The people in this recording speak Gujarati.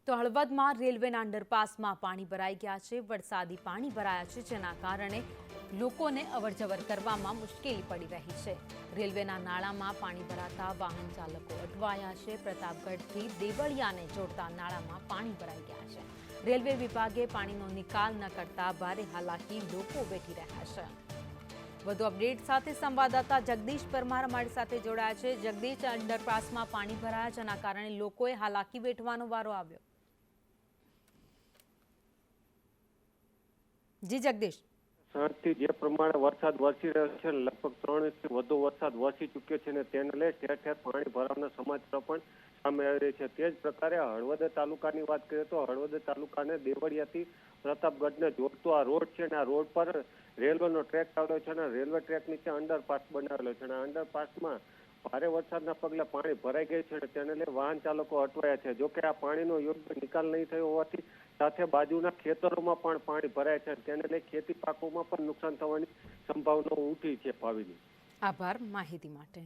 તો હળવદમાં રેલવેના અંડરપાસમાં પાણી ભરાઈ ગયા છે। વરસાદી પાણી ભરાયા છે, જેના કારણે લોકોને અવરજવર કરવામાં મુશ્કેલી પડી રહી છે। રેલવેના નાળામાં પાણી ભરાતા વાહન ચાલકો અટવાયા છે। પ્રતાપગઢથી દેવળિયાને જોડતા નાળામાં પાણી ભરાઈ ગયા છે। રેલવે વિભાગે પાણીનો નિકાલ ન કરતા ભારે હાલાકી લોકો વેઠી રહ્યા છે। વધુ અપડેટ સાથે સંવાદદાતા જગદીશ પરમાર અમારી સાથે જોડાયા છે। જગદીશ, અંડરપાસમાં પાણી ભરાયા, જેના કારણે લોકોએ હાલાકી વેઠવાનો વારો આવ્યો। જી જગદીશ। શહેરથી જે પ્રમાણે વરસાદ વરસી રહ્યો છે, લગભગ 3 ઇંચથી વધુ વરસાદ વરસી ચૂક્યો છે અને તેને લઈ ઠેર ઠેર પાણી ભરાવાના સમાચાર પણ સામે આવી રહ્યા છે। તે જ પ્રકારે હળવદ તાલુકાની વાત કરીએ તો હળવદ તાલુકાને દેવળિયાથી પ્રતાપગઢને જોડતો આ રોડ છે અને આ રોડ પર રેલવેનો ટ્રેક આવેલો છે અને રેલવે ટ્રેક નીચે અંડરપાસ બનાવેલો છે અને અંડરપાસમાં ભારે વરસાદના પગલે પાણી ભરાઈ ગયું છે અને તેને લઈ વાહન ચાલકો અટવાયા છે। જોકે આ પાણીનો યોગ્ય નિકાલ નહીં થયો હોવાથી સાથે બાજુના ખેતરોમાં પણ પાણી ભરાય છે, તેને લઈ ખેતી પાકોમાં પણ નુકસાન થવાની સંભાવના ઉઠી છે। ભાવિની, આભાર માહિતી માટે।